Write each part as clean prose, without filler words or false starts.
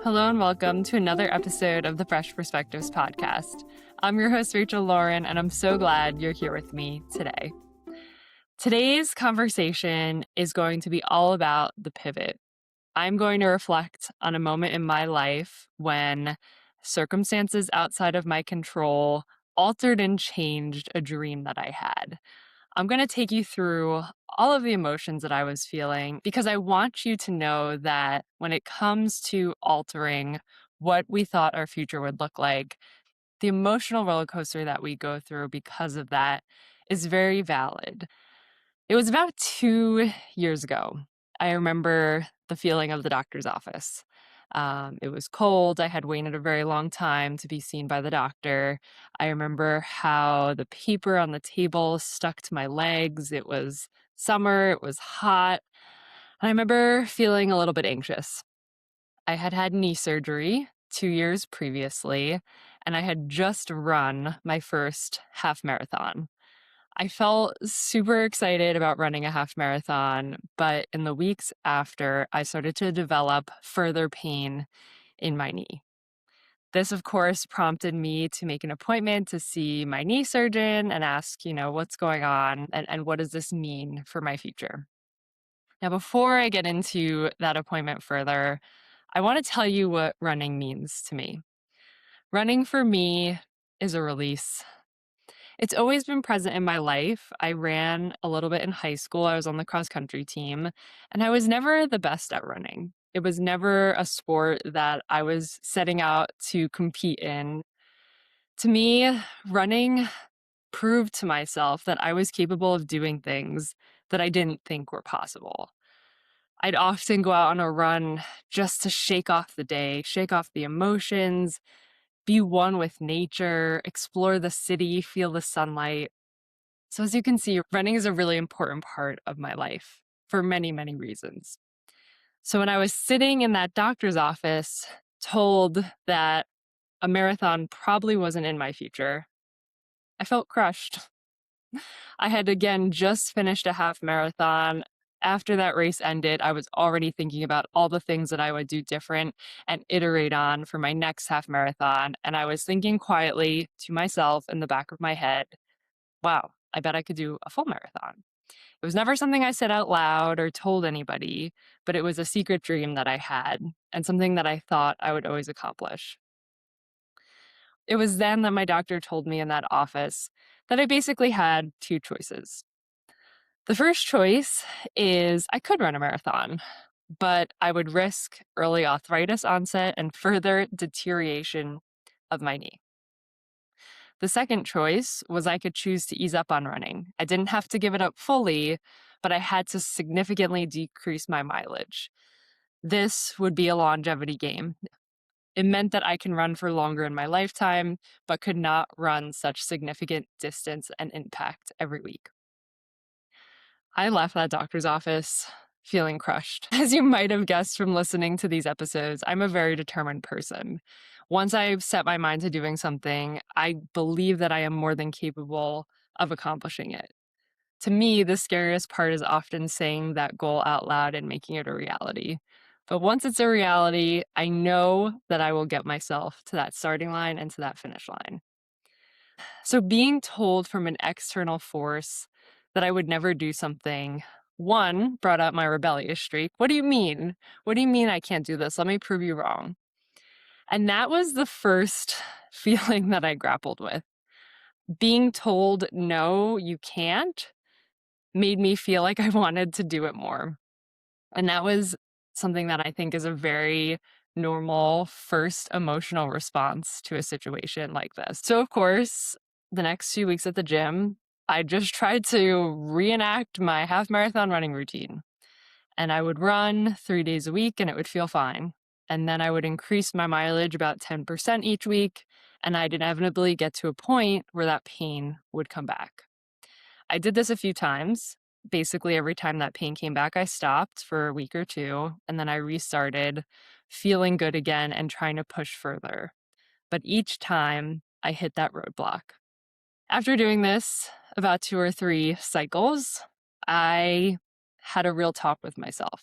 Hello and welcome to another episode of the Fresh Perspectives podcast. I'm your host, Rachel Lauren, and I'm so glad you're here with me today. Today's conversation is going to be all about the pivot. I'm going to reflect on a moment in my life when circumstances outside of my control altered and changed a dream that I had. I'm going to take you through all of the emotions that I was feeling because I want you to know that when it comes to altering what we thought our future would look like, the emotional roller coaster that we go through because of that is very valid. It was about 2 years ago. I remember the feeling of the doctor's office. It was cold. I had waited a very long time to be seen by the doctor. I remember how the paper on the table stuck to my legs. It was summer, it was hot. And I remember feeling a little bit anxious. I had had knee surgery 2 years previously, and I had just run my first half marathon. I felt super excited about running a half marathon, but in the weeks after, I started to develop further pain in my knee. This, of course, prompted me to make an appointment to see my knee surgeon and ask, what's going on and what does this mean for my future? Now, before I get into that appointment further, I want to tell you what running means to me. Running for me is a release. It's always been present in my life. I ran a little bit in high school. I was on the cross country team, and I was never the best at running. It was never a sport that I was setting out to compete in. To me, running proved to myself that I was capable of doing things that I didn't think were possible. I'd often go out on a run just to shake off the day, shake off the emotions, be one with nature, explore the city, feel the sunlight. So as you can see, running is a really important part of my life for many, many reasons. So when I was sitting in that doctor's office, told that a marathon probably wasn't in my future, I felt crushed. I had again just finished a half marathon. After that race ended, I was already thinking about all the things that I would do different and iterate on for my next half marathon. And I was thinking quietly to myself in the back of my head, wow, I bet I could do a full marathon. It was never something I said out loud or told anybody, but it was a secret dream that I had and something that I thought I would always accomplish. It was then that my doctor told me in that office that I basically had two choices. The first choice is I could run a marathon, but I would risk early arthritis onset and further deterioration of my knee. The second choice was I could choose to ease up on running. I didn't have to give it up fully, but I had to significantly decrease my mileage. This would be a longevity game. It meant that I can run for longer in my lifetime, but could not run such significant distance and impact every week. I left that doctor's office feeling crushed. As you might have guessed from listening to these episodes, I'm a very determined person. Once I've set my mind to doing something, I believe that I am more than capable of accomplishing it. To me, the scariest part is often saying that goal out loud and making it a reality. But once it's a reality, I know that I will get myself to that starting line and to that finish line. So being told from an external force that I would never do something, one, brought out my rebellious streak. What do you mean? What do you mean I can't do this? Let me prove you wrong. And that was the first feeling that I grappled with. Being told, no, you can't, made me feel like I wanted to do it more. And that was something that I think is a very normal first emotional response to a situation like this. So, of course, the next few weeks at the gym, I just tried to reenact my half marathon running routine. And I would run 3 days a week and it would feel fine. And then I would increase my mileage about 10% each week. And I'd inevitably get to a point where that pain would come back. I did this a few times. Basically, every time that pain came back, I stopped for a week or two, and then I restarted feeling good again and trying to push further. But each time, I hit that roadblock. After doing this about 2 or 3 cycles, I had a real talk with myself.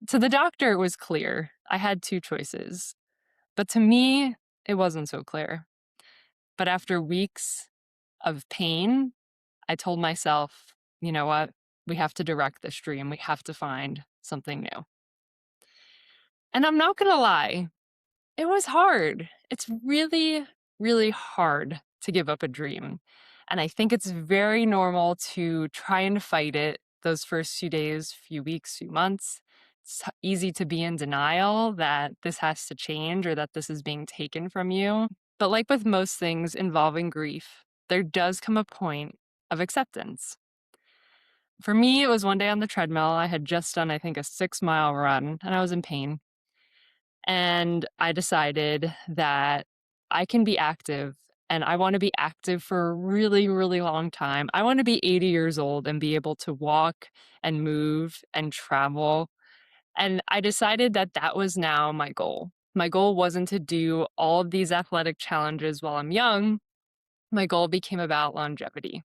To the doctor, it was clear. I had two choices. But to me, it wasn't so clear. But after weeks of pain, I told myself, you know what? We have to direct this dream. We have to find something new. And I'm not going to lie, it was hard. It's really, really hard to give up a dream. And I think it's very normal to try and fight it those first few days, few weeks, few months. It's easy to be in denial that this has to change or that this is being taken from you. But like with most things involving grief, there does come a point of acceptance. For me, it was one day on the treadmill. I had just done, I think, a 6-mile run and I was in pain. And I decided that I can be active and I want to be active for a really, really long time. I want to be 80 years old and be able to walk and move and travel. And I decided that that was now my goal. My goal wasn't to do all of these athletic challenges while I'm young. My goal became about longevity.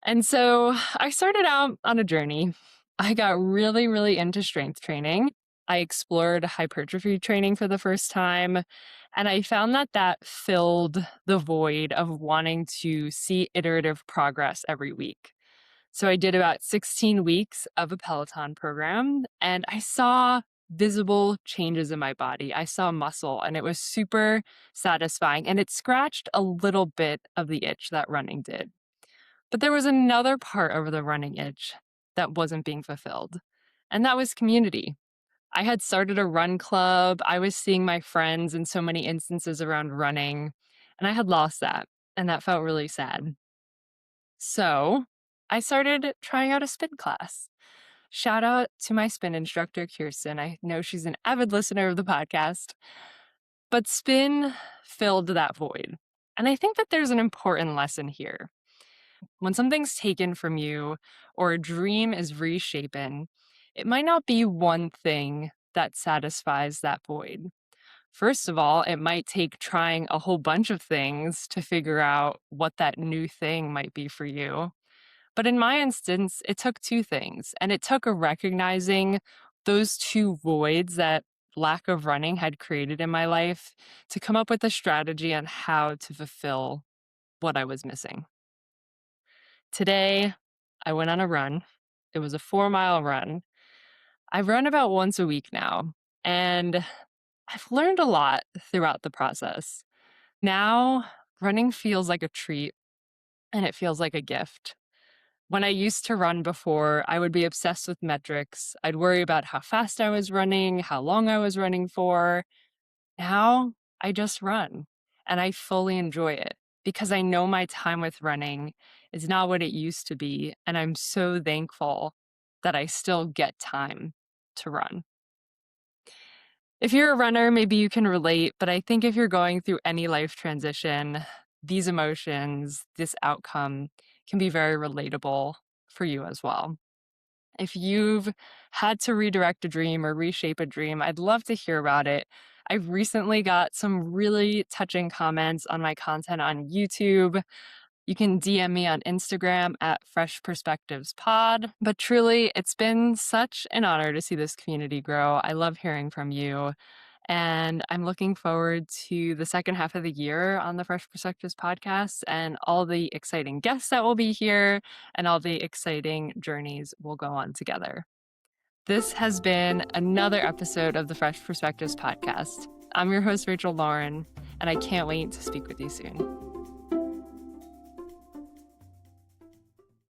And so I started out on a journey. I got really, really into strength training. I explored hypertrophy training for the first time, and I found that that filled the void of wanting to see iterative progress every week. So I did about 16 weeks of a Peloton program, and I saw visible changes in my body. I saw muscle, and it was super satisfying, and it scratched a little bit of the itch that running did. But there was another part of the running itch that wasn't being fulfilled, and that was community. I had started a run club. I was seeing my friends in so many instances around running, and I had lost that, and that felt really sad. So I started trying out a spin class. Shout out to my spin instructor, Kirsten. I know she's an avid listener of the podcast, but spin filled that void. And I think that there's an important lesson here. When something's taken from you or a dream is reshapen, it might not be one thing that satisfies that void. First of all, it might take trying a whole bunch of things to figure out what that new thing might be for you. But in my instance, it took two things, and it took a recognizing those two voids that lack of running had created in my life to come up with a strategy on how to fulfill what I was missing. Today, I went on a run. It was a 4-mile run. I run about once a week now, and I've learned a lot throughout the process. Now, running feels like a treat and it feels like a gift. When I used to run before, I would be obsessed with metrics. I'd worry about how fast I was running, how long I was running for. Now, I just run and I fully enjoy it because I know my time with running is not what it used to be. And I'm so thankful that I still get time to run. If you're a runner, maybe you can relate, but I think if you're going through any life transition, these emotions, this outcome can be very relatable for you as well. If you've had to redirect a dream or reshape a dream, I'd love to hear about it. I've recently got some really touching comments on my content on YouTube. You can DM me on Instagram at Fresh Perspectives Pod. But truly, it's been such an honor to see this community grow. I love hearing from you. And I'm looking forward to the second half of the year on the Fresh Perspectives podcast and all the exciting guests that will be here and all the exciting journeys we'll go on together. This has been another episode of the Fresh Perspectives podcast. I'm your host, Rachel Lauren, and I can't wait to speak with you soon.